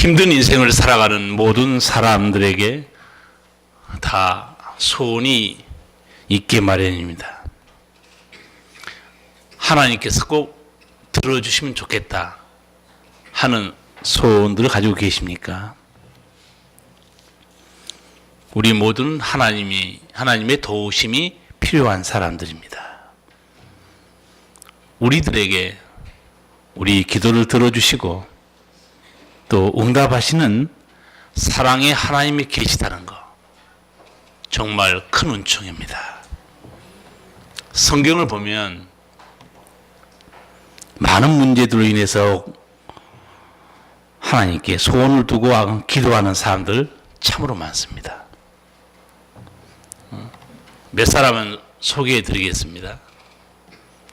힘든 인생을 살아가는 모든 사람들에게 다 소원이 있게 마련입니다. 하나님께서 꼭 들어주시면 좋겠다 하는 소원들을 가지고 계십니까? 우리 모두는 하나님의 도우심이 필요한 사람들입니다. 우리들에게 우리 기도를 들어주시고 또 응답하시는 사랑의 하나님이 계시다는 것, 정말 큰 은총입니다. 성경을 보면 많은 문제들로 인해서 하나님께 소원을 두고 기도하는 사람들 참으로 많습니다. 몇 사람은 소개해 드리겠습니다.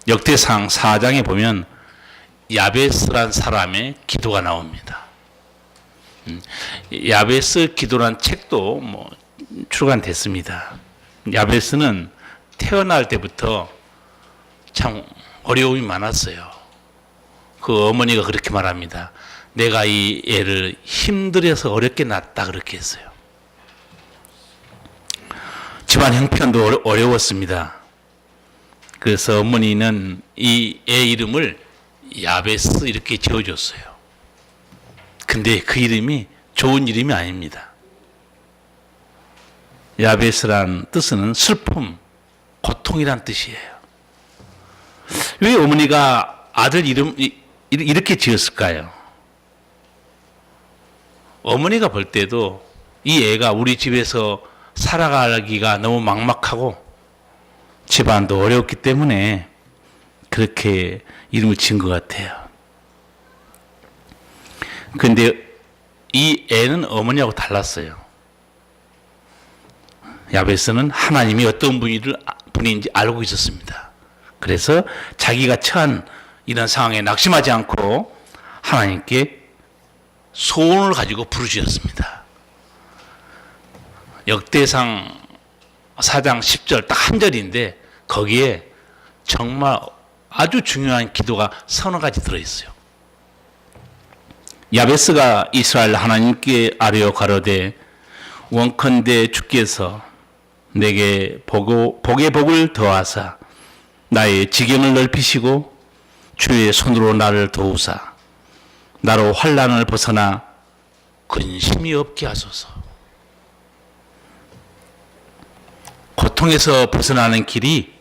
역대상 4장에 보면 야베스란 사람의 기도가 나옵니다. 야베스 기도란 책도 출간됐습니다. 야베스는 태어날 때부터 참 어려움이 많았어요. 그 어머니가 그렇게 말합니다. 내가 이 애를 힘들여서 어렵게 낳았다 그렇게 했어요. 집안 형편도 어려웠습니다. 그래서 어머니는 이 애 이름을 야베스 이렇게 지어줬어요. 근데 그 이름이 좋은 이름이 아닙니다. 야베스란 뜻은 슬픔, 고통이란 뜻이에요. 왜 어머니가 아들 이름 이렇게 지었을까요? 어머니가 볼 때도 이 애가 우리 집에서 살아가기가 너무 막막하고 집안도 어렵기 때문에 그렇게 이름을 지은 것 같아요. 근데 이 애는 어머니하고 달랐어요. 야베스는 하나님이 어떤 분인지 알고 있었습니다. 그래서 자기가 처한 이런 상황에 낙심하지 않고 하나님께 소원을 가지고 부르짖었습니다. 역대상 4장 10절 딱 한 절인데 거기에 정말 아주 중요한 기도가 서너 가지 들어있어요. 야베스가 이스라엘 하나님께 아뢰어 가로되 원컨대 주께서 내게 복의 복을 더하사 나의 지경을 넓히시고 주의 손으로 나를 도우사 나로 환난을 벗어나 근심이 없게 하소서. 고통에서 벗어나는 길이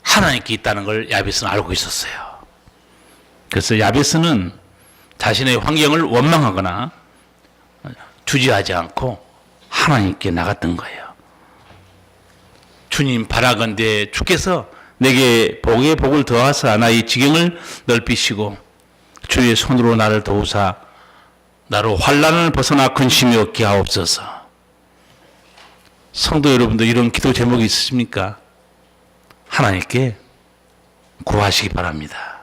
하나님께 있다는 걸 야베스는 알고 있었어요. 그래서 야베스는 자신의 환경을 원망하거나 주저하지 않고 하나님께 나갔던 거예요. 주님 바라건대 주께서 내게 복의 복을 더하사 나의 지경을 넓히시고 주의 손으로 나를 도우사 나로 환난을 벗어나 근심이 없게 하옵소서. 성도 여러분도 이런 기도 제목이 있으십니까? 하나님께 구하시기 바랍니다.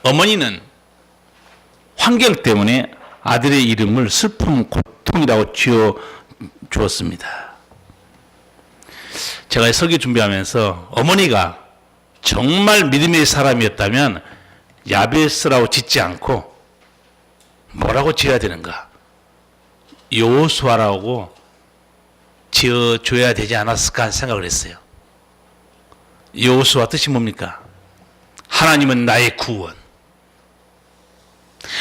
어머니는 환경 때문에 아들의 이름을 슬픔, 고통이라고 지어 주었습니다. 제가 설교 준비하면서 어머니가 정말 믿음의 사람이었다면 야베스라고 짓지 않고 뭐라고 지어야 되는가? 여호수아라고 지어줘야 되지 않았을까 하는 생각을 했어요. 여호수아 뜻이 뭡니까? 하나님은 나의 구원.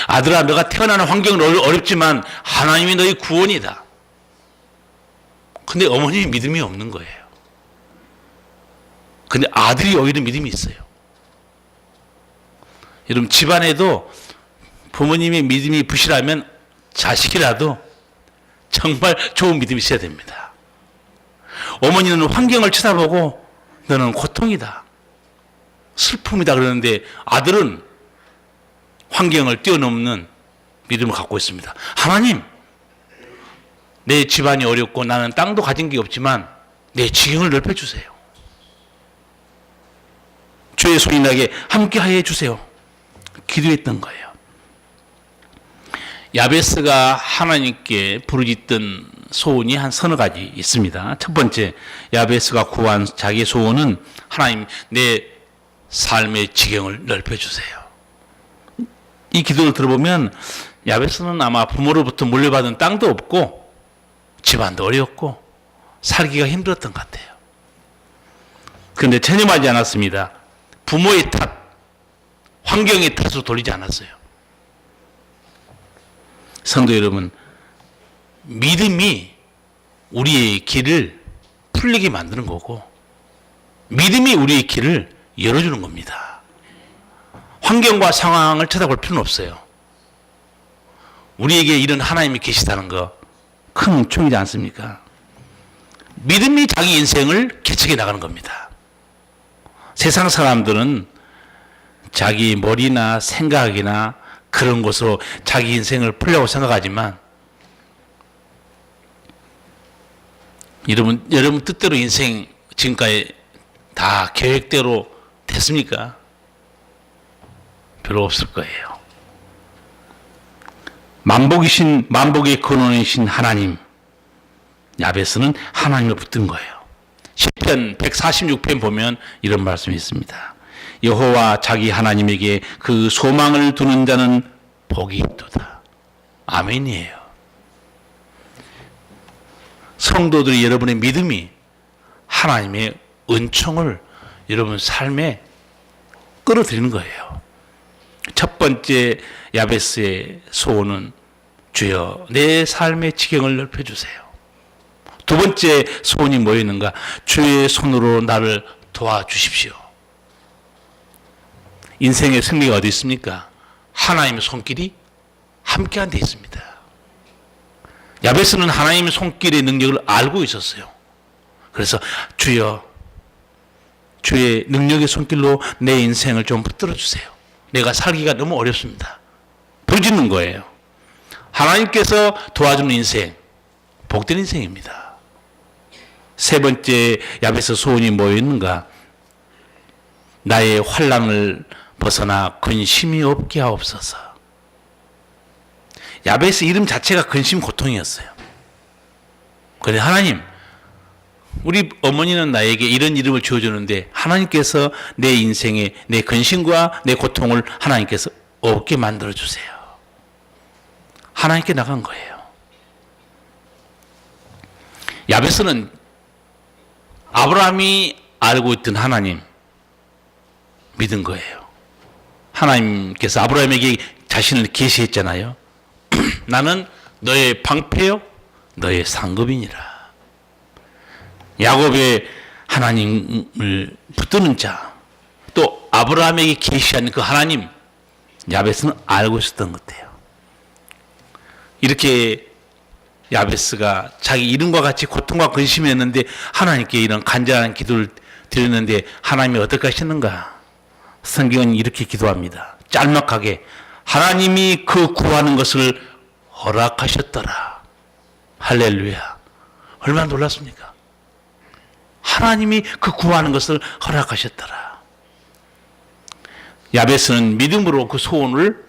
아들아, 너가 태어나는 환경은 어렵지만 하나님이 너의 구원이다. 근데 어머님이 믿음이 없는 거예요. 근데 아들이 오히려 믿음이 있어요. 여러분, 집안에도 부모님의 믿음이 부실하면 자식이라도 정말 좋은 믿음이 있어야 됩니다. 어머니는 환경을 쳐다보고 너는 고통이다, 슬픔이다 그러는데 아들은 환경을 뛰어넘는 믿음을 갖고 있습니다. 하나님, 내 집안이 어렵고 나는 땅도 가진 게 없지만 내 지경을 넓혀주세요. 주의 손이 나게 함께하여 주세요. 기도했던 거예요. 야베스가 하나님께 부르짖던 소원이 한 서너 가지 있습니다. 첫 번째, 야베스가 구한 자기의 소원은 하나님, 내 삶의 지경을 넓혀주세요. 이 기도를 들어보면 야베스는 아마 부모로부터 물려받은 땅도 없고 집안도 어려웠고 살기가 힘들었던 것 같아요. 그런데 체념하지 않았습니다. 부모의 탓, 환경의 탓으로 돌리지 않았어요. 성도 여러분, 믿음이 우리의 길을 풀리게 만드는 거고 믿음이 우리의 길을 열어주는 겁니다. 환경과 상황을 쳐다볼 필요는 없어요. 우리에게 이런 하나님이 계시다는 거 큰 은총이지 않습니까? 믿음이 자기 인생을 개척해 나가는 겁니다. 세상 사람들은 자기 머리나 생각이나 그런 것으로 자기 인생을 풀려고 생각하지만 여러분 뜻대로 인생 지금까지 다 계획대로 됐습니까? 별로 없을 거예요. 만복의 근원이신 하나님, 야베스는 하나님을 붙든 거예요. 시편 146편 보면 이런 말씀이 있습니다. 여호와 자기 하나님에게 그 소망을 두는 자는 복이 있도다. 아멘이에요. 성도들이 여러분의 믿음이 하나님의 은총을 여러분 삶에 끌어들이는 거예요. 첫 번째 야베스의 소원은 주여 내 삶의 지경을 넓혀주세요. 두 번째 소원이 뭐였는가? 주의 손으로 나를 도와주십시오. 인생의 승리가 어디 있습니까? 하나님의 손길이 함께한 데 있습니다. 야베스는 하나님의 손길의 능력을 알고 있었어요. 그래서 주여 주의 능력의 손길로 내 인생을 좀 붙들어 주세요. 내가 살기가 너무 어렵습니다. 부르짖는 거예요. 하나님께서 도와주는 인생, 복된 인생입니다. 세 번째 야베스 소원이 뭐였는가? 나의 환난을 벗어나 근심이 없게 하옵소서. 야베스 이름 자체가 근심 고통이었어요. 그런데 하나님, 우리 어머니는 나에게 이런 이름을 지어주는데 하나님께서 내 인생에 내 근심과 내 고통을 하나님께서 없게 만들어주세요. 하나님께 나간 거예요. 야베스는 아브라함이 알고 있던 하나님 믿은 거예요. 하나님께서 아브라함에게 자신을 계시했잖아요. 나는 너의 방패요 너의 상급이니라. 야곱의 하나님을 붙드는 자, 또 아브라함에게 계시한 그 하나님, 야베스는 알고 있었던 것 같아요. 이렇게 야베스가 자기 이름과 같이 고통과 근심이 했는데 하나님께 이런 간절한 기도를 드렸는데 하나님이 어떻게 하시는가? 성경은 이렇게 기도합니다. 짤막하게 하나님이 그 구하는 것을 허락하셨더라. 할렐루야. 얼마나 놀랐습니까? 하나님이 그 구하는 것을 허락하셨더라. 야베스는 믿음으로 그 소원을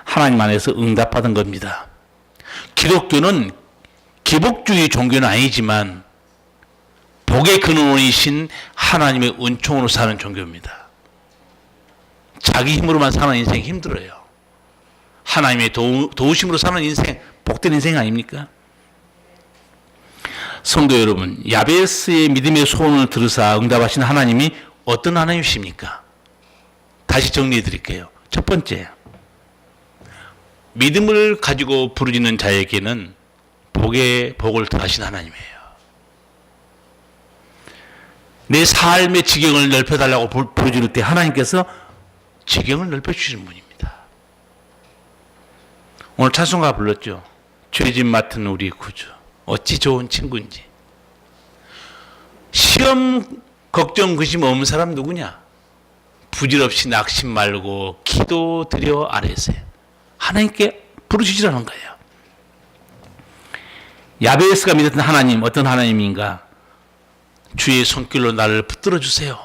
하나님 안에서 응답받은 겁니다. 기독교는 기복주의 종교는 아니지만 복의 근원이신 하나님의 은총으로 사는 종교입니다. 자기 힘으로만 사는 인생 힘들어요. 하나님의 도우심으로 사는 인생, 복된 인생 아닙니까? 성도 여러분, 야베스의 믿음의 소원을 들으사 응답하신 하나님이 어떤 하나님이십니까? 다시 정리해 드릴게요. 첫 번째, 믿음을 가지고 부르짖는 자에게는 복의 복을 더하신 하나님이에요. 내 삶의 지경을 넓혀달라고 부르짖을 때 하나님께서 지경을 넓혀주시는 분입니다. 오늘 찬송가 불렀죠. 죄짐 맡은 우리 구주 어찌 좋은 친구인지. 시험 걱정 근심 없는 사람 누구냐? 부질없이 낙심 말고 기도드려 아뢰세요. 하나님께 부르짖으라는 거예요. 야베스가 믿었던 하나님 어떤 하나님인가? 주의 손길로 나를 붙들어 주세요.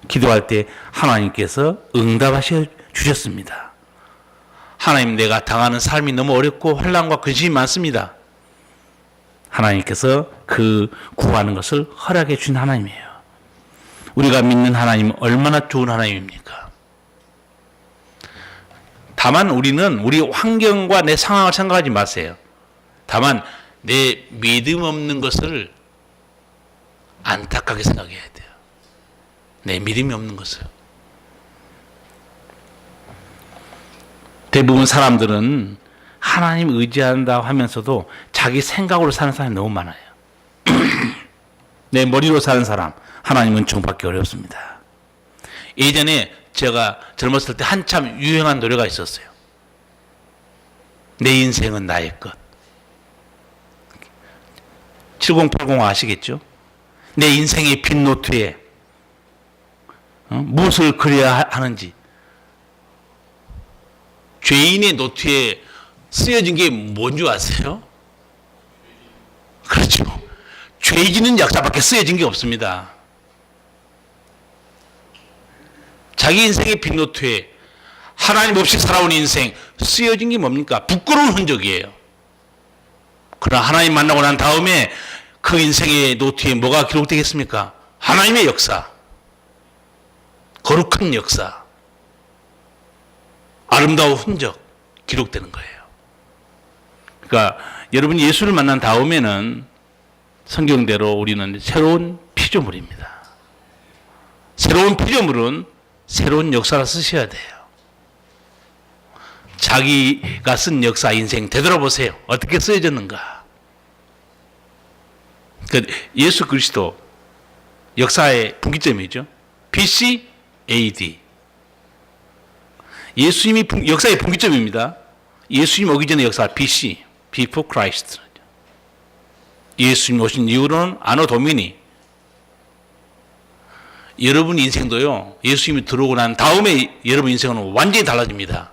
기도할 때 하나님께서 응답하셔 주셨습니다. 하나님, 내가 당하는 삶이 너무 어렵고 환난과 근심이 많습니다. 하나님께서 그 구하는 것을 허락해 준 하나님이에요. 우리가 믿는 하나님은 얼마나 좋은 하나님입니까? 다만 우리는 우리 환경과 내 상황을 생각하지 마세요. 다만 내 믿음 없는 것을 안타깝게 생각해야 돼요. 내 믿음이 없는 것을. 대부분 사람들은 하나님 의지한다고 하면서도 자기 생각으로 사는 사람이 너무 많아요. 내 머리로 사는 사람, 하나님은 총받기 어렵습니다. 예전에 제가 젊었을 때 한참 유행한 노래가 있었어요. 내 인생은 나의 것. 7080 아시겠죠? 내 인생의 빈노트에 무엇을 그려야 하는지, 죄인의 노트에 쓰여진 게 뭔지 아세요? 그렇죠. 죄 짓는 약자밖에 쓰여진 게 없습니다. 자기 인생의 빈노트에 하나님 없이 살아온 인생 쓰여진 게 뭡니까? 부끄러운 흔적이에요. 그러나 하나님 만나고 난 다음에 그 인생의 노트에 뭐가 기록되겠습니까? 하나님의 역사, 거룩한 역사, 아름다운 흔적 기록되는 거예요. 그러니까 여러분 예수를 만난 다음에는 성경대로 우리는 새로운 피조물입니다. 새로운 피조물은 새로운 역사를 쓰셔야 돼요. 자기가 쓴 역사 인생 되돌아보세요. 어떻게 쓰여졌는가. 그러니까 예수 그리스도 역사의 분기점이죠. BC, AD. 예수님이 역사의 분기점입니다. 예수님 오기 전의 역사 BC, Before Christ. 예수님 오신 이후로는 아노 도미니. 여러분 인생도요, 예수님이 들어오고 난 다음에 여러분 인생은 완전히 달라집니다.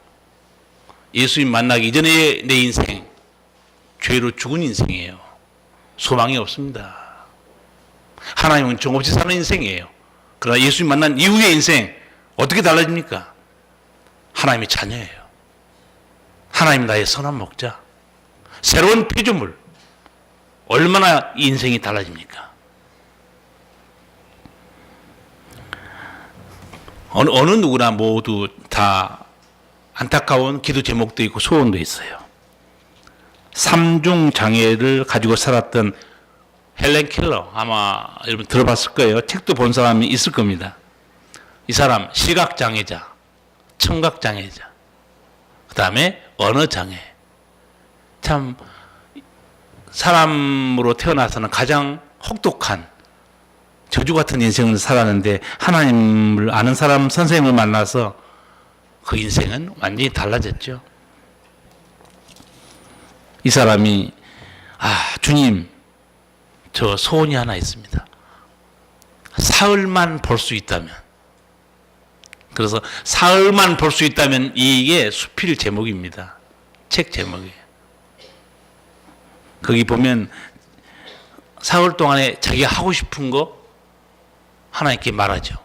예수님 만나기 이전에 내 인생, 죄로 죽은 인생이에요. 소망이 없습니다. 하나님은 정없이 사는 인생이에요. 그러나 예수님 만난 이후의 인생, 어떻게 달라집니까? 하나님의 자녀예요. 하나님 나의 선한 목자. 새로운 피조물. 얼마나 인생이 달라집니까? 어느 누구나 모두 다 안타까운 기도 제목도 있고 소원도 있어요. 삼중 장애를 가지고 살았던 헬렌 켈러, 아마 여러분 들어봤을 거예요. 책도 본 사람이 있을 겁니다. 이 사람 시각장애자, 청각장애자, 그 다음에 언어장애. 참 사람으로 태어나서는 가장 혹독한 저주 같은 인생을 살았는데 하나님을 아는 사람 선생님을 만나서 그 인생은 완전히 달라졌죠. 이 사람이 주님, 저 소원이 하나 있습니다. 사흘만 볼 수 있다면. 그래서 사흘만 볼 수 있다면 이게 수필 제목입니다. 책 제목이에요. 거기 보면 사흘 동안에 자기가 하고 싶은 거 하나님께 말하죠.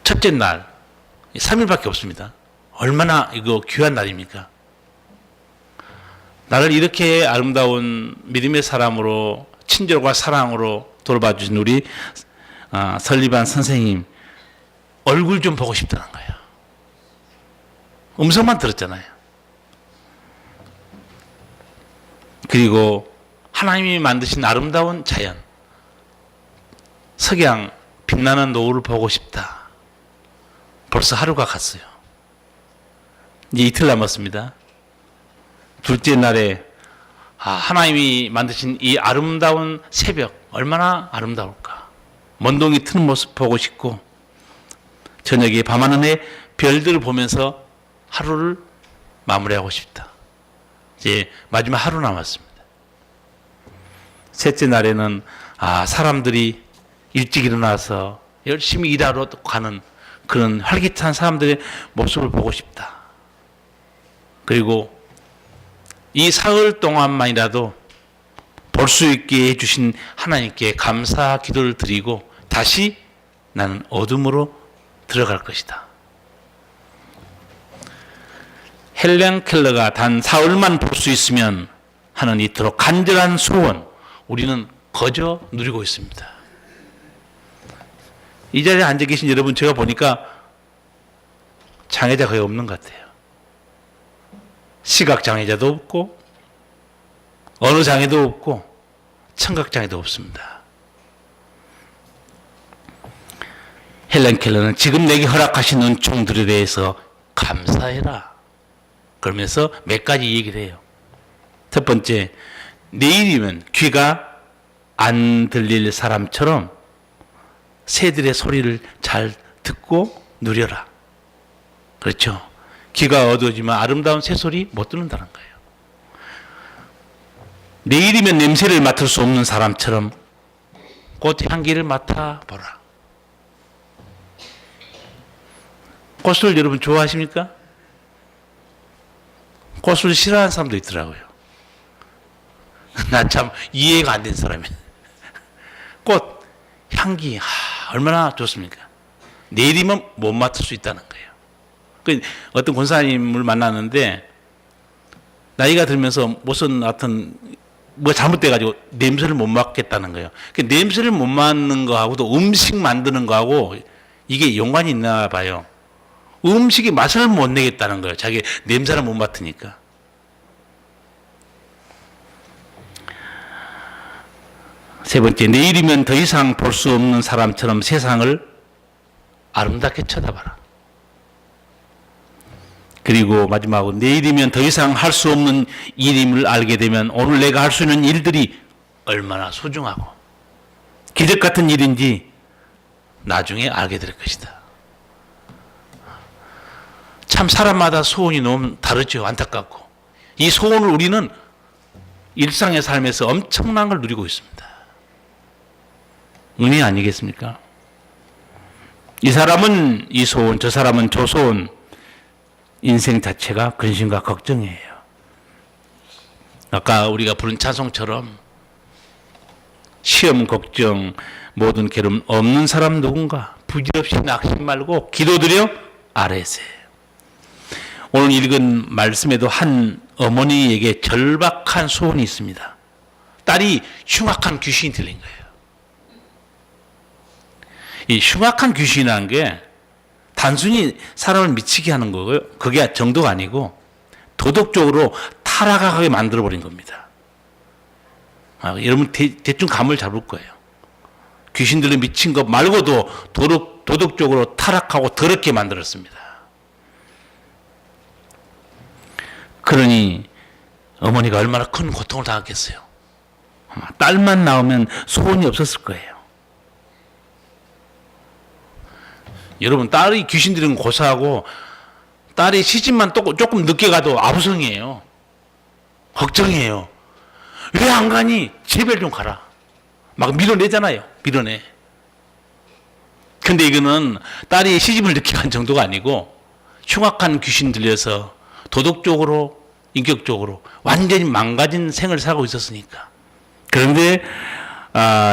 첫째 날, 3일밖에 없습니다. 얼마나 이거 귀한 날입니까? 나를 이렇게 아름다운 믿음의 사람으로 친절과 사랑으로 돌봐 주신 우리 설리반 선생님 얼굴 좀 보고 싶다는 거예요. 음성만 들었잖아요. 그리고 하나님이 만드신 아름다운 자연, 석양, 빛나는 노을을 보고 싶다. 벌써 하루가 갔어요. 이제 이틀 남았습니다. 둘째 날에 하나님이 만드신 이 아름다운 새벽 얼마나 아름다울까. 먼동이 트는 모습 보고 싶고 저녁에 밤하늘의 별들을 보면서 하루를 마무리하고 싶다. 이제 마지막 하루 남았습니다. 셋째 날에는 사람들이 일찍 일어나서 열심히 일하러 가는 그런 활기찬 사람들의 모습을 보고 싶다. 그리고 이 사흘 동안만이라도 볼 수 있게 해주신 하나님께 감사 기도를 드리고 다시 나는 어둠으로 들어갈 것이다. 헬렌 켈러가 단 사흘만 볼 수 있으면 하는 이토록 간절한 소원, 우리는 거저 누리고 있습니다. 이 자리에 앉아 계신 여러분, 제가 보니까 장애자 거의 없는 것 같아요. 시각 장애자도 없고 언어 장애도 없고 청각 장애도 없습니다. 헬렌 켈러는 지금 내게 허락하신 은총들에 대해서 감사해라 그러면서 몇 가지 얘기를 해요. 첫 번째, 내일이면 귀가 안 들릴 사람처럼 새들의 소리를 잘 듣고 누려라. 그렇죠. 귀가 어두워지면 아름다운 새소리 못 듣는다는 거예요. 내일이면 냄새를 맡을 수 없는 사람처럼 꽃 향기를 맡아보라. 꽃을 여러분 좋아하십니까? 꽃을 싫어하는 사람도 있더라고요. 나 참 이해가 안 된 사람이에요. 꽃 향기 얼마나 좋습니까? 내일이면 못 맡을 수 있다는 거예요. 어떤 권사님을 만났는데 나이가 들면서 무슨 하여튼 뭐 잘못돼가지고 냄새를 못 맡겠다는 거예요. 냄새를 못 맡는 거하고도 음식 만드는 거하고 이게 연관이 있나 봐요. 음식이 맛을 못 내겠다는 거예요. 자기 냄새를 못 맡으니까. 세 번째, 내일이면 더 이상 볼 수 없는 사람처럼 세상을 아름답게 쳐다봐라. 그리고 마지막으로 내일이면 더 이상 할 수 없는 일임을 알게 되면 오늘 내가 할 수 있는 일들이 얼마나 소중하고 기적 같은 일인지 나중에 알게 될 것이다. 참 사람마다 소원이 너무 다르죠. 안타깝고. 이 소원을 우리는 일상의 삶에서 엄청난 걸 누리고 있습니다. 은혜 아니겠습니까? 이 사람은 이 소원, 저 사람은 저 소원. 인생 자체가 근심과 걱정이에요. 아까 우리가 부른 찬송처럼 시험 걱정 모든 괴로움 없는 사람 누군가 부질없이 낙심 말고 기도드려 아뢰세. 오늘 읽은 말씀에도 한 어머니에게 절박한 소원이 있습니다. 딸이 흉악한 귀신이 들린 거예요. 이 흉악한 귀신이라는 게 단순히 사람을 미치게 하는 거고요. 그게 정도가 아니고 도덕적으로 타락하게 만들어버린 겁니다. 여러분 대충 감을 잡을 거예요. 귀신들에 미친 것 말고도 도덕적으로 타락하고 더럽게 만들었습니다. 그러니 어머니가 얼마나 큰 고통을 당했겠어요. 딸만 나오면 소원이 없었을 거예요. 여러분, 딸이 귀신 들은 고사하고 딸이 시집만 조금 늦게 가도 아부성이에요. 걱정이에요. 왜 안 가니? 제발 좀 가라. 막 밀어내잖아요. 밀어내. 근데 이거는 딸이 시집을 늦게 간 정도가 아니고 흉악한 귀신 들려서 도덕적으로 인격적으로 완전히 망가진 생을 살고 있었으니까. 그런데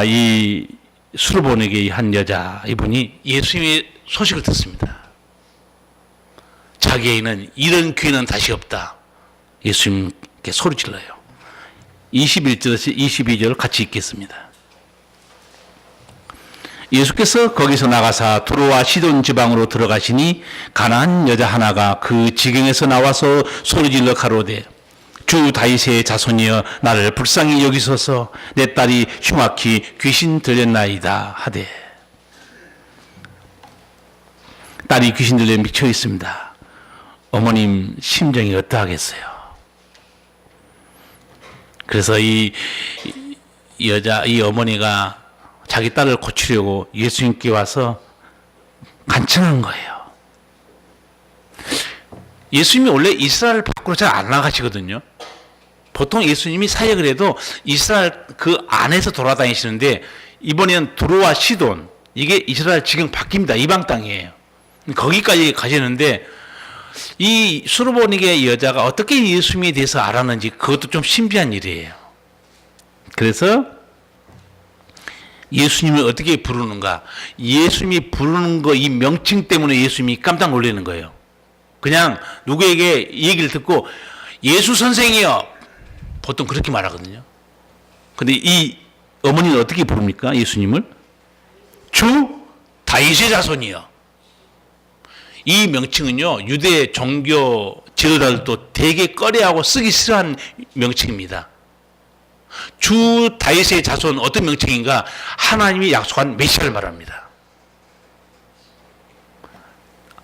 이 수르보네게 한 여자 이분이 예수님의 소식을 듣습니다. 자기에게는 이런 기회는 다시 없다. 예수님께 소리질러요. 21절에서 22절 같이 읽겠습니다. 예수께서 거기서 나가사 두로와 시돈 지방으로 들어가시니 가나안 여자 하나가 그 지경에서 나와서 소리질러 가로되 주 다윗의 자손이여 나를 불쌍히 여기소서 내 딸이 흉악히 귀신 들렸나이다 하되. 딸이 귀신 들려 미쳐 있습니다. 어머님 심정이 어떠하겠어요? 그래서 이 어머니가 자기 딸을 고치려고 예수님께 와서 간청한 거예요. 예수님이 원래 이스라엘 밖으로 잘 안 나가시거든요. 보통 예수님이 사역을 해도 이스라엘 그 안에서 돌아다니시는데 이번에는 두로와 시돈, 이게 이스라엘 지금 바뀝니다. 이방 땅이에요. 거기까지 가시는데 이 수르보니게 여자가 어떻게 예수님에 대해서 알았는지 그것도 좀 신비한 일이에요. 그래서 예수님을 어떻게 부르는가? 예수님이 부르는 거 이 명칭 때문에 예수님이 깜짝 놀라는 거예요. 그냥 누구에게 이 얘기를 듣고 예수 선생이요. 보통 그렇게 말하거든요. 근데 이 어머니는 어떻게 부릅니까? 예수님을 주 다윗의 자손이요. 이 명칭은요, 유대 종교 지도자들도 되게 꺼려하고 쓰기 싫어하는 명칭입니다. 주 다윗의 자손 어떤 명칭인가? 하나님이 약속한 메시아를 말합니다.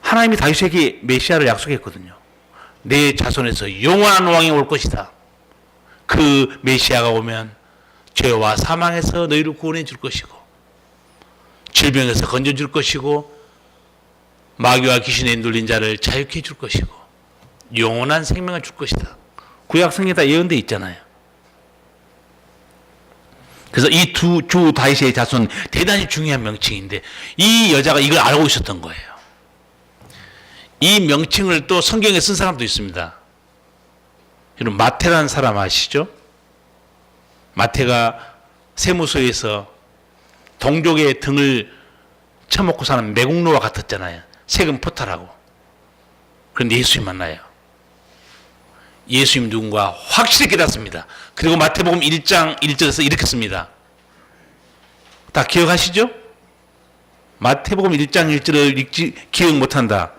하나님이 다윗에게 메시아를 약속했거든요. 내 자손에서 영원한 왕이 올 것이다. 그 메시아가 오면 죄와 사망에서 너희를 구원해 줄 것이고, 질병에서 건져 줄 것이고, 마귀와 귀신에 눌린 자를 자유케 해줄 것이고, 영원한 생명을 줄 것이다. 구약 성경에 다 예언되어 있잖아요. 그래서 이 주 다윗의 자손 대단히 중요한 명칭인데, 이 여자가 이걸 알고 있었던 거예요. 이 명칭을 또 성경에 쓴 사람도 있습니다. 여러분, 마태라는 사람 아시죠? 마태가 세무서에서 동족의 등을 쳐먹고 사는 매국노와 같았잖아요. 세금 포탈하고. 그런데 예수님 만나요. 예수님 누군가 확실히 깨닫습니다. 그리고 마태복음 1장 1절에서 이렇게 씁니다. 다 기억하시죠? 마태복음 1장 1절을 기억 못한다.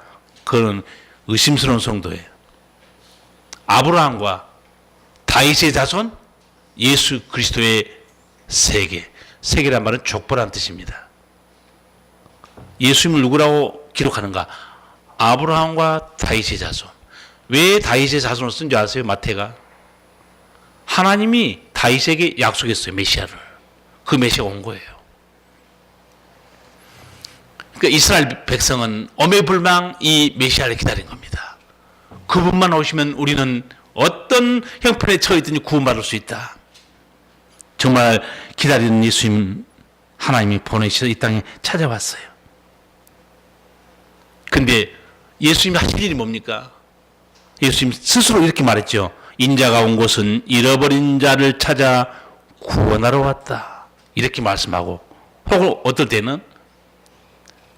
그건 의심스러운 성도예요. 아브라함과 다윗의 자손, 예수 그리스도의 세계. 세계란 말은 족보란 뜻입니다. 예수님을 누구라고 기록하는가? 아브라함과 다윗의 자손. 왜 다윗의 자손을 쓴 줄 아세요? 마태가 하나님이 다윗에게 약속했어요. 메시아를. 그 메시아가 온 거예요. 그러니까 이스라엘 백성은 오매불망 이 메시아를 기다린 겁니다. 그분만 오시면 우리는 어떤 형편에 처해 있든지 구원받을 수 있다. 정말 기다리는 예수님 하나님이 보내셔서 이 땅에 찾아왔어요. 근데 예수님이 하실 일이 뭡니까? 예수님 스스로 이렇게 말했죠. 인자가 온 곳은 잃어버린 자를 찾아 구원하러 왔다. 이렇게 말씀하고, 혹은 어떨 때는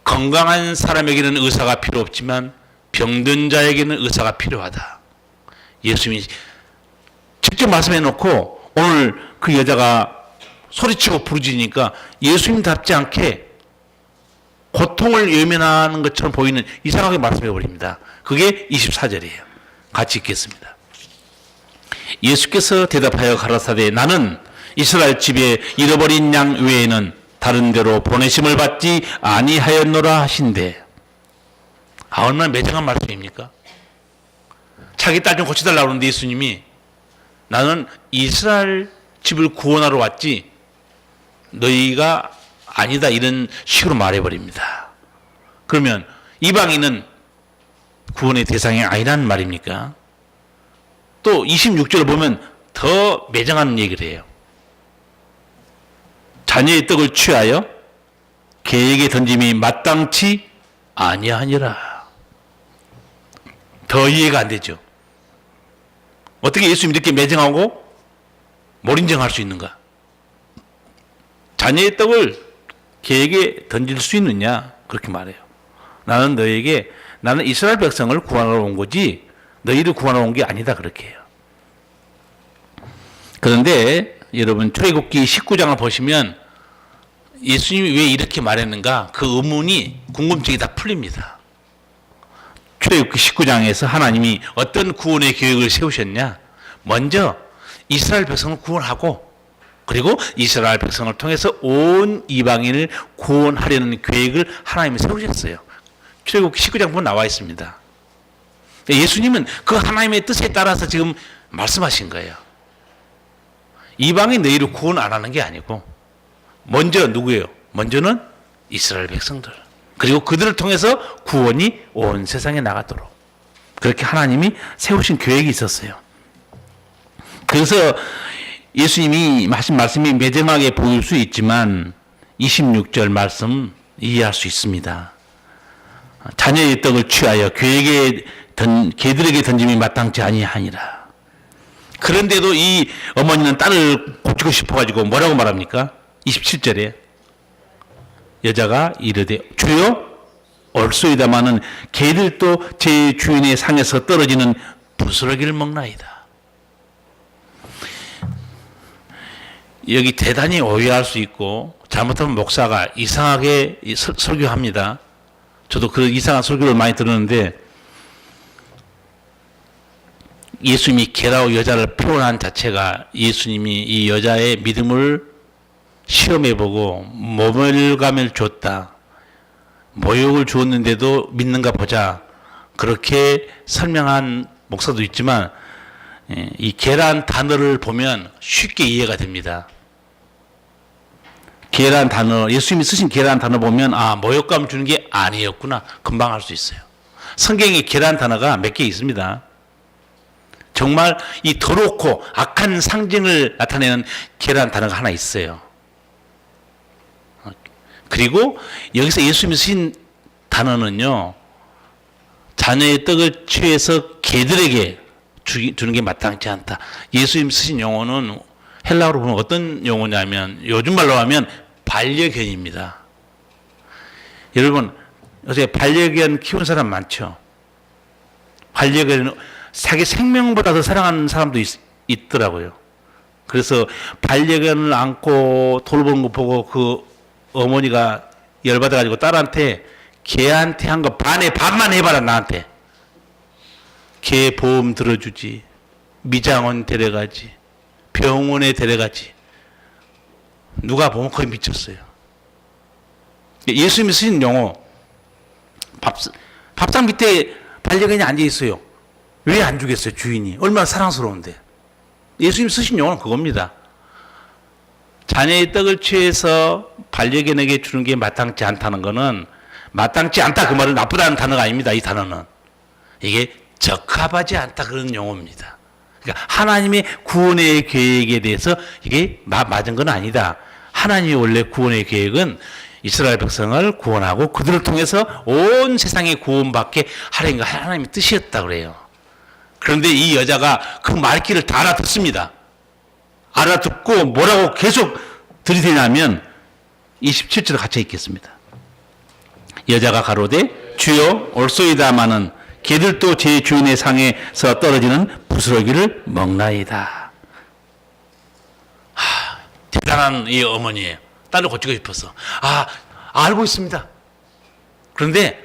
건강한 사람에게는 의사가 필요 없지만 병든 자에게는 의사가 필요하다. 예수님이 직접 말씀해 놓고 오늘 그 여자가 소리치고 부르짖으니까 예수님답지 않게 고통을 외면하는 것처럼 보이는 이상하게 말씀해 버립니다. 그게 24절이에요. 같이 읽겠습니다. 예수께서 대답하여 가라사대 나는 이스라엘 집에 잃어버린 양 외에는 다른 데로 보내심을 받지 아니하였노라 하신대. 얼마나 매정한 말씀입니까? 자기 딸 좀 고쳐달라고 하는데 예수님이 나는 이스라엘 집을 구원하러 왔지 너희가 아니다 이런 식으로 말해버립니다. 그러면 이방인은 구원의 대상이 아니라는 말입니까? 또 26절을 보면 더 매정한 얘기를 해요. 자녀의 떡을 취하여 개에게 던짐이 마땅치 아니하니라. 더 이해가 안 되죠. 어떻게 예수님이 이렇게 매정하고 몰인정할 수 있는가? 자녀의 떡을 개에게 던질 수 있느냐? 그렇게 말해요. 나는 이스라엘 백성을 구원하러 온 거지 너희를 구원하러 온 게 아니다. 그렇게 해요. 그런데 여러분 출애굽기 19장을 보시면 예수님이 왜 이렇게 말했는가? 그 의문이 궁금증이 다 풀립니다. 출애굽기 19장에서 하나님이 어떤 구원의 계획을 세우셨냐? 먼저 이스라엘 백성을 구원하고 그리고 이스라엘 백성을 통해서 온 이방인을 구원하려는 계획을 하나님이 세우셨어요. 출애굽기 19장 보면 나와 있습니다. 예수님은 그 하나님의 뜻에 따라서 지금 말씀하신 거예요. 이방인 너희를 구원 안 하는 게 아니고 먼저 누구예요? 먼저는 이스라엘 백성들. 그리고 그들을 통해서 구원이 온 세상에 나가도록 그렇게 하나님이 세우신 계획이 있었어요. 그래서 예수님이 하신 말씀이 매정하게 보일 수 있지만 26절 말씀 이해할 수 있습니다. 자녀의 떡을 취하여 개들에게 던짐이 마땅치 아니하니라. 그런데도 이 어머니는 딸을 고치고 싶어가지고 뭐라고 말합니까? 27절에 여자가 이르되 주여 옳소이다마는 개들도 제 주인의 상에서 떨어지는 부스러기를 먹나이다. 여기 대단히 오해할 수 있고 잘못하면 목사가 이상하게 설교합니다. 저도 그 이상한 설교를 많이 들었는데 예수님이 게라오 여자를 표현한 자체가 예수님이 이 여자의 믿음을 시험해보고 모멸감을 줬다. 모욕을 주었는데도 믿는가 보자. 그렇게 설명한 목사도 있지만 이 계란 단어를 보면 쉽게 이해가 됩니다. 계란 단어, 예수님이 쓰신 계란 단어 보면 모욕감 주는 게 아니었구나. 금방 알 수 있어요. 성경에 계란 단어가 몇 개 있습니다. 정말 이 더럽고 악한 상징을 나타내는 계란 단어가 하나 있어요. 그리고 여기서 예수님이 쓰신 단어는요, 자녀의 떡을 취해서 개들에게 주는 게 마땅치 않다. 예수님 쓰신 용어는 헬라어로 보면 어떤 용어냐면 요즘 말로 하면 반려견입니다. 여러분 요새 반려견 키우는 사람 많죠. 반려견은 자기 생명보다 더 사랑하는 사람도 있더라고요. 그래서 반려견을 안고 돌보는 거 보고 그 어머니가 열받아가지고 딸한테 걔한테 한 거 반만 해봐라. 나한테 걔 보험 들어주지, 미장원 데려가지, 병원에 데려가지. 누가 보면 거의 미쳤어요. 예수님이 쓰신 용어, 밥상 밑에 반려견이 앉아 있어요. 왜 안 주겠어요? 주인이 얼마나 사랑스러운데. 예수님이 쓰신 용어는 그겁니다. 자녀의 떡을 취해서 반려견에게 주는 게 마땅치 않다는 것은, 마땅치 않다 그 말은 나쁘다는 단어가 아닙니다. 이 단어는 이게 적합하지 않다 그런 용어입니다. 그러니까 하나님의 구원의 계획에 대해서 이게 맞은 건 아니다. 하나님의 원래 구원의 계획은 이스라엘 백성을 구원하고 그들을 통해서 온 세상에 구원받게 하려는 게 하나님의 뜻이었다 그래요. 그런데 이 여자가 그 말귀를 다 알아듣습니다. 알아듣고 뭐라고 계속 들이대냐면 27절 같이 읽겠습니다. 여자가 가로되 주여 올소이다마는 개들도 제 주인의 상에서 떨어지는 부스러기를 먹나이다. 대단한 이 어머니예요. 딸을 고치고 싶어서. 알고 있습니다. 그런데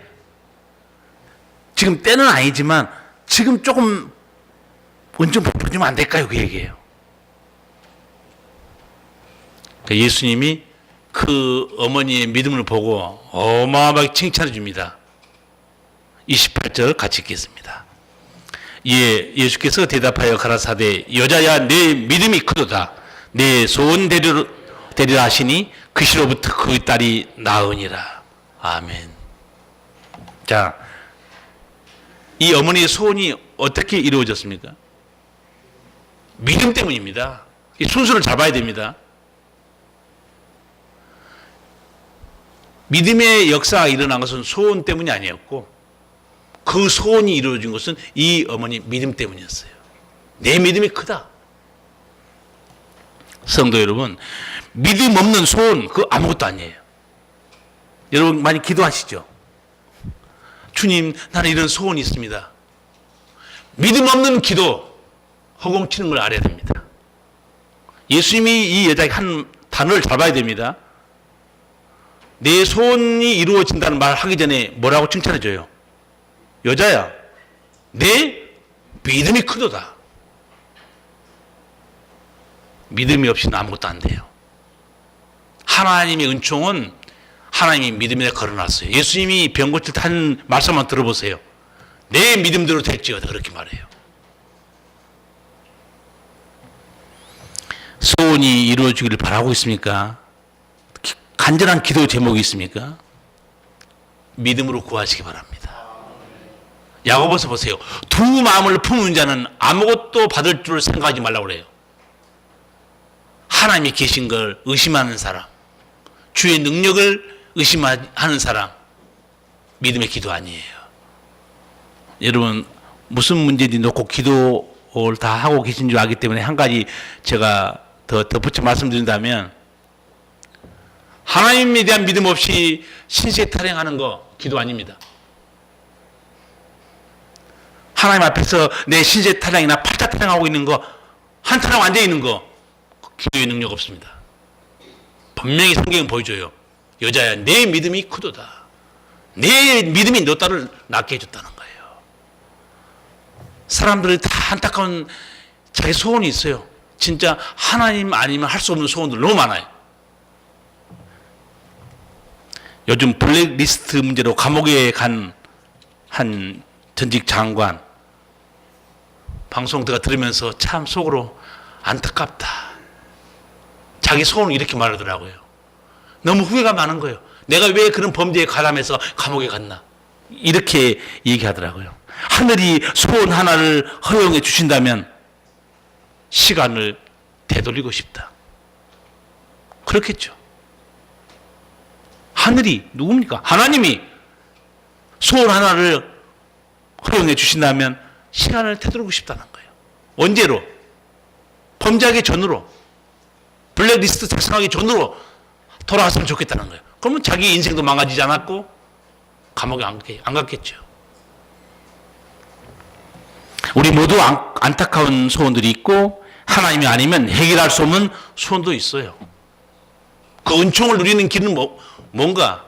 지금 때는 아니지만 지금 조금 은좀 베풀어주면 안 될까요? 그 얘기예요. 예수님이 그 어머니의 믿음을 보고 어마어마하게 칭찬해 줍니다. 28절 같이 읽겠습니다. 예수께서 대답하여 가라사대 여자야 내 믿음이 크도다. 내 소원 되리라 하시니 그 시로부터 그 딸이 나으니라. 아멘. 자, 이 어머니의 소원이 어떻게 이루어졌습니까? 믿음 때문입니다. 이 순서를 잘 봐야 됩니다. 믿음의 역사가 일어난 것은 소원 때문이 아니었고 그 소원이 이루어진 것은 이 어머니 믿음 때문이었어요. 내 믿음이 크다. 성도 여러분, 믿음 없는 소원 그거 아무것도 아니에요. 여러분 많이 기도하시죠? 주님, 나는 이런 소원이 있습니다. 믿음 없는 기도 허공치는 걸 알아야 됩니다. 예수님이 이 여자에게 한 단어를 잘 봐야 됩니다. 내 소원이 이루어진다는 말 하기 전에 뭐라고 칭찬해줘요? 여자야, 내 믿음이 크도다. 믿음이 없이는 아무것도 안 돼요. 하나님의 은총은 하나님이 믿음에 걸어놨어요. 예수님이 병 고칠 때 한 말씀만 들어보세요. 내 믿음대로 될지어다 그렇게 말해요. 소원이 이루어지기를 바라고 있습니까? 간절한 기도 제목이 있습니까? 믿음으로 구하시기 바랍니다. 야고보서 보세요. 두 마음을 품은 자는 아무것도 받을 줄 생각하지 말라고 그래요. 하나님이 계신 걸 의심하는 사람, 주의 능력을 의심하는 사람, 믿음의 기도 아니에요. 여러분 무슨 문제인지 놓고 기도를 다 하고 계신 줄 알기 때문에 한 가지 제가 더 덧붙여 말씀드린다면, 하나님에 대한 믿음 없이 신세 타령하는 거 기도 아닙니다. 하나님 앞에서 내 신세 타령이나 팔자 타령하고 있는 거, 한타령 앉아 있는 거, 기도의 능력 없습니다. 분명히 성경은 보여줘요. 여자야 내 믿음이 크도다. 내 믿음이 너 딸을 낳게 해줬다는 거예요. 사람들이 다 안타까운 자기 소원이 있어요. 진짜 하나님 아니면 할 수 없는 소원들 너무 많아요. 요즘 블랙리스트 문제로 감옥에 간 한 전직 장관 방송 제가 들으면서 참 속으로 안타깝다. 자기 소원을 이렇게 말하더라고요. 너무 후회가 많은 거예요. 내가 왜 그런 범죄에 가담해서 감옥에 갔나. 이렇게 얘기하더라고요. 하늘이 소원 하나를 허용해 주신다면 시간을 되돌리고 싶다. 그렇겠죠. 하늘이 누굽니까? 하나님이 소원 하나를 허용해 주신다면 시간을 되돌리고 싶다는 거예요. 언제로? 범죄하기 전으로, 블랙리스트 작성하기 전으로 돌아왔으면 좋겠다는 거예요. 그러면 자기 인생도 망가지지 않았고 감옥에 안 갔겠죠. 우리 모두 안타까운 소원들이 있고 하나님이 아니면 해결할 수 없는 소원도 있어요. 그 은총을 누리는 길은 뭔가?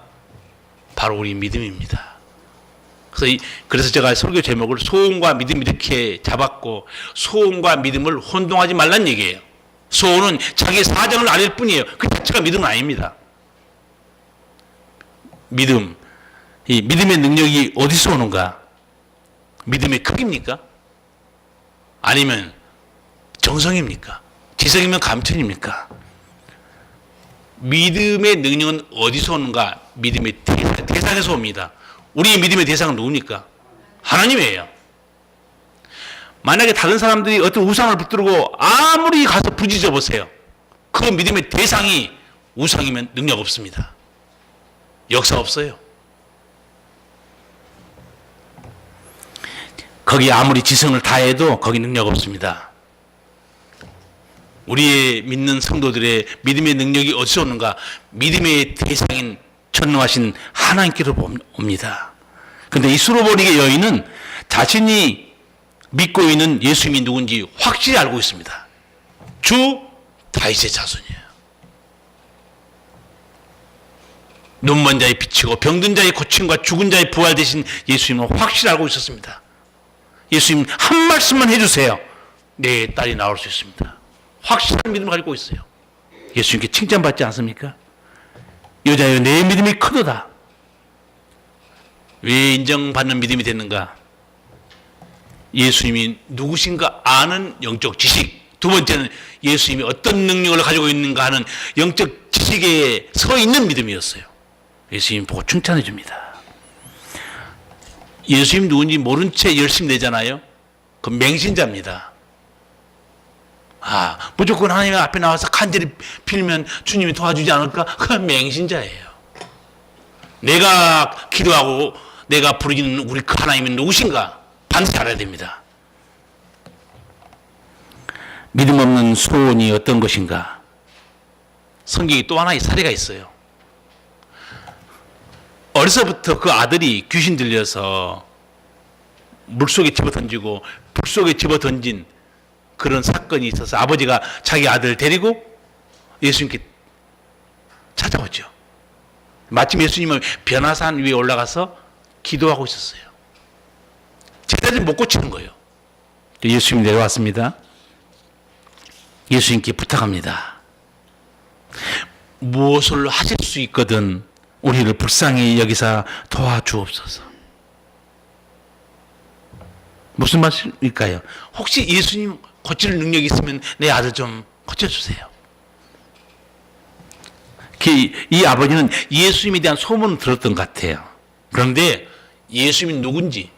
바로 우리 믿음입니다. 그래서 제가 설교 제목을 소원과 믿음 이렇게 잡았고, 소원과 믿음을 혼동하지 말란 얘기예요. 소원은 자기 사정을 알릴 뿐이에요. 그 자체가 믿음은 아닙니다. 믿음, 이 믿음의 능력이 어디서 오는가? 믿음의 크기입니까? 아니면 정성입니까? 지성이면 감천입니까? 믿음의 능력은 어디서 오는가? 믿음의 대상에서 옵니다. 우리의 믿음의 대상은 누굽니까? 하나님이에요. 만약에 다른 사람들이 어떤 우상을 붙들고 아무리 가서 부딪혀 보세요. 그 믿음의 대상이 우상이면 능력 없습니다. 역사 없어요. 거기 아무리 지성을 다해도 거기 능력 없습니다. 우리의 믿는 성도들의 믿음의 능력이 어디서 오는가? 믿음의 대상인 전능하신 하나님께로 옵니다. 그런데 이 수로보니게 여인은 자신이 믿고 있는 예수님이 누군지 확실히 알고 있습니다. 주 다윗의 자손이에요. 눈먼 자의 빛이고 병든 자의 고침과 죽은 자의 부활 되신 예수님을 확실히 알고 있었습니다. 예수님 한 말씀만 해주세요. 내 딸이 나올 수 있습니다. 확실한 믿음을 가지고 있어요. 예수님께 칭찬받지 않습니까? 여자여 내 믿음이 크도다. 왜 인정받는 믿음이 됐는가? 예수님이 누구신가 아는 영적 지식. 두 번째는 예수님이 어떤 능력을 가지고 있는가 하는 영적 지식에 서 있는 믿음이었어요. 예수님 보고 칭찬해 줍니다. 예수님 누군지 모른 채 열심히 내잖아요. 그건 맹신자입니다. 무조건 하나님 앞에 나와서 간절히 빌면 주님이 도와주지 않을까? 그건 맹신자예요. 내가 기도하고 내가 부르짖는 우리 그 하나님이 누구신가? 반드시 알아야 됩니다. 믿음 없는 소원이 어떤 것인가? 성경에 또 하나의 사례가 있어요. 어려서부터 그 아들이 귀신 들려서 물속에 집어던지고 불 속에 집어던진 그런 사건이 있어서 아버지가 자기 아들을 데리고 예수님께 찾아오죠. 마침 예수님은 변화산 위에 올라가서 기도하고 있었어요. 제자들이 못 고치는 거예요. 예수님이 내려왔습니다. 예수님께 부탁합니다. 무엇을 하실 수 있거든 우리를 불쌍히 여기사 도와주옵소서. 무슨 말씀일까요? 혹시 예수님 고칠 능력이 있으면 내 아들 좀 고쳐주세요. 이 아버지는 예수님에 대한 소문을 들었던 것 같아요. 그런데 예수님이 누군지,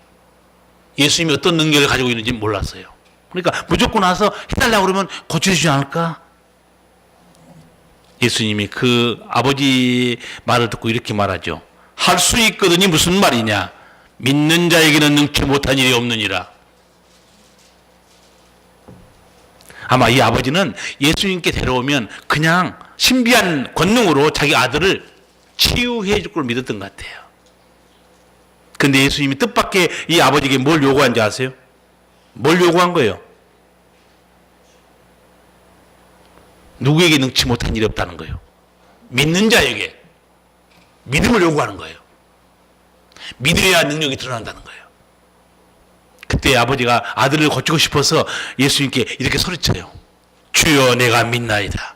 예수님이 어떤 능력을 가지고 있는지 몰랐어요. 그러니까 무조건 와서 해달라고 그러면 고쳐주지 않을까? 예수님이 그 아버지 말을 듣고 이렇게 말하죠. 할 수 있거든이 무슨 말이냐? 믿는 자에게는 능치 못한 일이 없느니라. 아마 이 아버지는 예수님께 데려오면 그냥 신비한 권능으로 자기 아들을 치유해 줄 걸 믿었던 것 같아요. 그런데 예수님이 뜻밖의 이 아버지에게 뭘 요구한지 아세요? 뭘 요구한 거예요? 누구에게 능치 못한 일이 없다는 거예요. 믿는 자에게 믿음을 요구하는 거예요. 믿어야 능력이 드러난다는 거예요. 그때 아버지가 아들을 고치고 싶어서 예수님께 이렇게 소리쳐요. 주여 내가 믿나이다.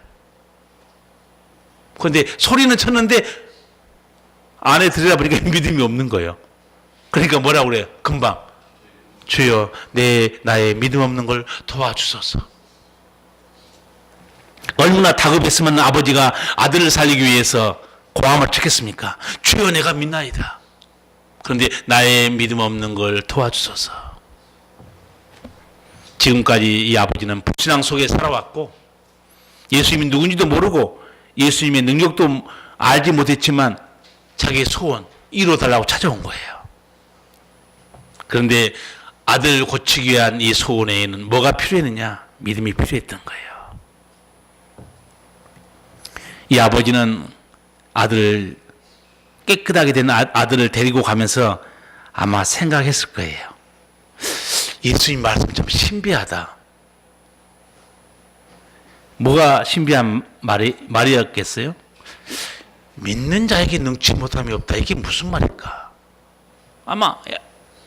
그런데 소리는 쳤는데 안에 들여다보니까 믿음이 없는 거예요. 그러니까 뭐라고 그래요? 금방 주여 나의 믿음 없는 걸 도와주소서. 얼마나 다급했으면 아버지가 아들을 살리기 위해서 고함을 쳤겠습니까? 주여 내가 믿나이다. 그런데 나의 믿음 없는 걸 도와주소서. 지금까지 이 아버지는 불신앙 속에 살아왔고 예수님이 누군지도 모르고 예수님의 능력도 알지 못했지만 자기의 소원 이루어달라고 찾아온 거예요. 그런데 아들 고치기 위한 이 소원에는 뭐가 필요했느냐? 믿음이 필요했던 거예요. 이 아버지는 아들, 깨끗하게 된 아들을 데리고 가면서 아마 생각했을 거예요. 예수님 말씀 참 신비하다. 뭐가 신비한 말이었겠어요? 믿는 자에게 능치 못함이 없다. 이게 무슨 말일까? 아마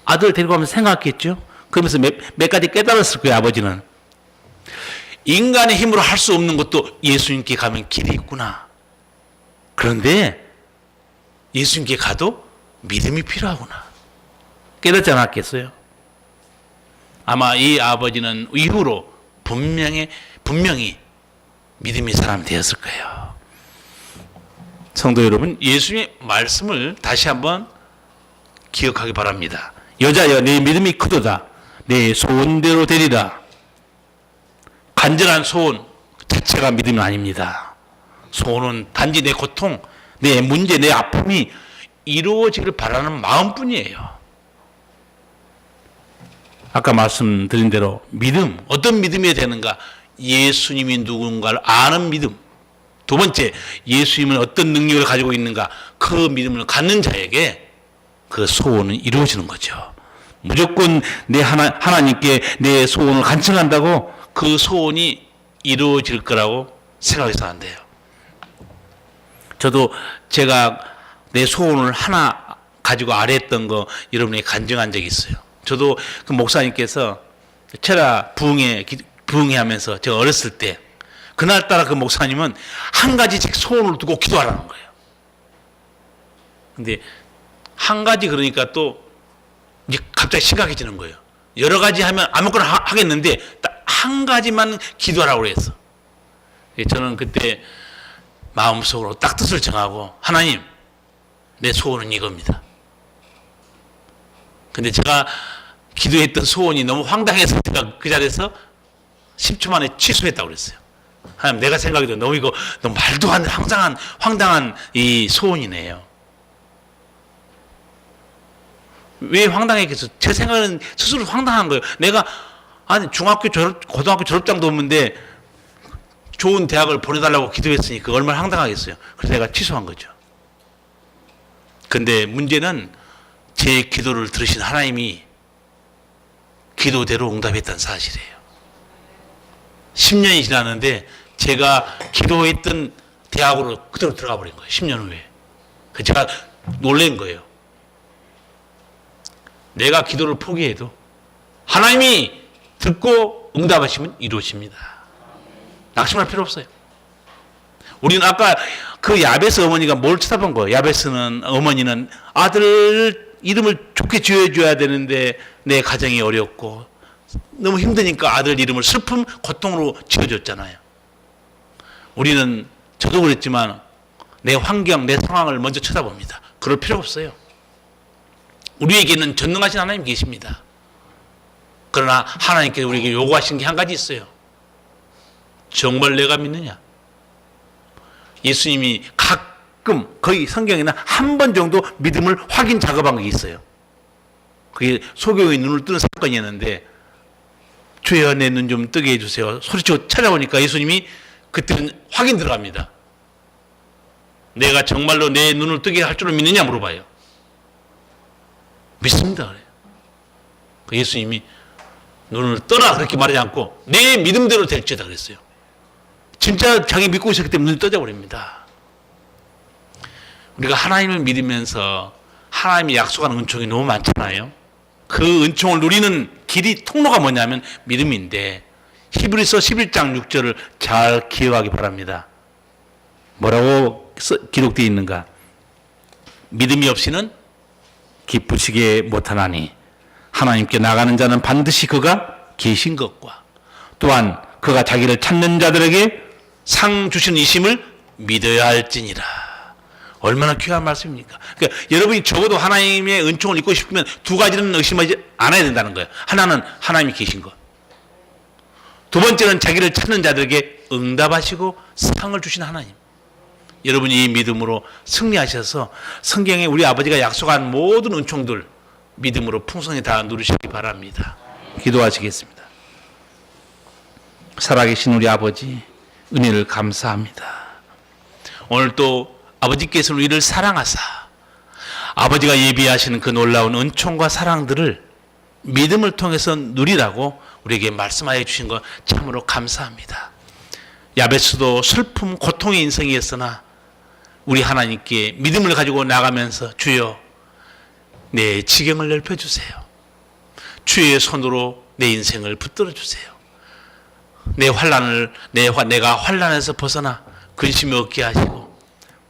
아들 데리고 가면서 생각했겠죠? 그러면서 몇 가지 깨달았을 거예요, 아버지는. 인간의 힘으로 할 수 없는 것도 예수님께 가면 길이 있구나. 그런데 예수님께 가도 믿음이 필요하구나. 깨닫지 않았겠어요? 아마 이 아버지는 이후로 분명히 믿음의 사람이 되었을 거예요. 성도 여러분, 예수님의 말씀을 다시 한번 기억하기 바랍니다. 여자여 내 믿음이 크도다. 내 소원대로 되리라. 간절한 소원 자체가 믿음이 아닙니다. 소원은 단지 내 고통, 내 문제, 내 아픔이 이루어지길 바라는 마음뿐이에요. 아까 말씀드린 대로 믿음, 어떤 믿음이 되는가? 예수님이 누군가를 아는 믿음. 두 번째, 예수님은 어떤 능력을 가지고 있는가? 그 믿음을 갖는 자에게 그 소원은 이루어지는 거죠. 무조건 하나님께 내 소원을 간청한다고 그 소원이 이루어질 거라고 생각해서 안 돼요. 저도 제가 내 소원을 하나 가지고 아뢰었던 거 여러분에게 간증한 적이 있어요. 저도 그 목사님께서 체라 부흥회 하면서 제가 어렸을 때 그날따라 그 목사님은 한 가지씩 소원을 두고 기도하라는 거예요. 근데 한 가지 그러니까 또 이제 갑자기 심각해지는 거예요. 여러 가지 하면 아무거나 하겠는데 딱 한 가지만 기도하라고 그랬어. 저는 그때 마음속으로 딱 뜻을 정하고 하나님 내 소원은 이겁니다. 근데 제가 기도했던 소원이 너무 황당해서 제가 그 자리에서 10초 만에 취소했다고 그랬어요. 하나님 내가 생각해도 너무 이거 너무 말도 안 되는 황당한 이 소원이네요. 왜 황당했겠어? 제 생각은 스스로 황당한 거예요. 내가 고등학교 졸업장도 없는데 좋은 대학을 보내달라고 기도했으니 그 얼마나 황당하겠어요. 그래서 내가 취소한 거죠. 근데 문제는 제 기도를 들으신 하나님이 기도대로 응답했다는 사실이에요. 10년이 지났는데 제가 기도했던 대학으로 그대로 들어가 버린 거예요. 10년 후에. 그래서 제가 놀란 거예요. 내가 기도를 포기해도 하나님이 듣고 응답하시면 이루어집니다. 낙심할 필요 없어요. 우리는 아까 그 야베스 어머니가 뭘 쳐다본 거예요? 야베스는 어머니는 아들 이름을 좋게 지어줘야 되는데 내 가정이 어렵고 너무 힘드니까 아들 이름을 슬픔, 고통으로 지어줬잖아요. 우리는 저도 그랬지만 내 환경, 내 상황을 먼저 쳐다봅니다. 그럴 필요 없어요. 우리에게는 전능하신 하나님 계십니다. 그러나 하나님께서 우리에게 요구하시는 게 한 가지 있어요. 정말 내가 믿느냐? 예수님이 가끔 거의 성경에는 한 번 정도 믿음을 확인 작업한 게 있어요. 그게 소경의 눈을 뜨는 사건이었는데 주여 내 눈 좀 뜨게 해주세요. 소리치고 찾아보니까 예수님이 그때는 확인 들어갑니다. 내가 정말로 내 눈을 뜨게 할 줄을 믿느냐 물어봐요. 믿습니다. 그래요. 예수님이 눈을 떠라 그렇게 말하지 않고 내 믿음대로 될지다 그랬어요. 진짜 자기 믿고 있었기 때문에 눈이 떠져 버립니다. 우리가 하나님을 믿으면서 하나님이 약속하는 은총이 너무 많잖아요. 그 은총을 누리는 길이 통로가 뭐냐면 믿음인데 히브리서 11장 6절을 잘 기억하기 바랍니다. 뭐라고 기록되어 있는가? 믿음이 없이는 기쁘시게 못하나니 하나님께 나가는 자는 반드시 그가 계신 것과 또한 그가 자기를 찾는 자들에게 상 주시는 이심을 믿어야 할지니라. 얼마나 귀한 말씀입니까? 그러니까 여러분이 적어도 하나님의 은총을 잊고 싶으면 두 가지는 의심하지 않아야 된다는 거예요. 하나는 하나님이 계신 것. 두 번째는 자기를 찾는 자들에게 응답하시고 상을 주신 하나님. 여러분이 이 믿음으로 승리하셔서 성경에 우리 아버지가 약속한 모든 은총들 믿음으로 풍성히 다 누리시기 바랍니다. 기도하시겠습니다. 살아계신 우리 아버지 은혜를 감사합니다. 오늘 또 아버지께서 우리를 사랑하사 아버지가 예비하시는 그 놀라운 은총과 사랑들을 믿음을 통해서 누리라고 우리에게 말씀하여 주신 것 참으로 감사합니다. 야베스도 슬픔, 고통의 인생이었으나 우리 하나님께 믿음을 가지고 나가면서 주여 내 지경을 넓혀주세요. 주의 손으로 내 인생을 붙들어 주세요. 내 환난을 내가 환난에서 벗어나 근심이 없게 하시고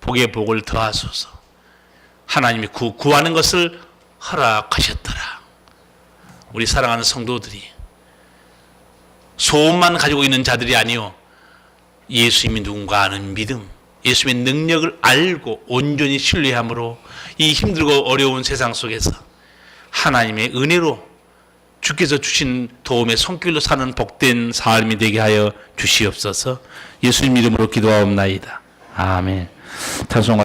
복의 복을 더하소서. 하나님이 구하는 것을 허락하셨더라. 우리 사랑하는 성도들이 소원만 가지고 있는 자들이 아니요 예수님이 누군가 아는 믿음, 예수님의 능력을 알고 온전히 신뢰함으로 이 힘들고 어려운 세상 속에서 하나님의 은혜로 주께서 주신 도움의 손길로 사는 복된 삶이 되게 하여 주시옵소서. 예수님 이름으로 기도하옵나이다. 아멘. 찬송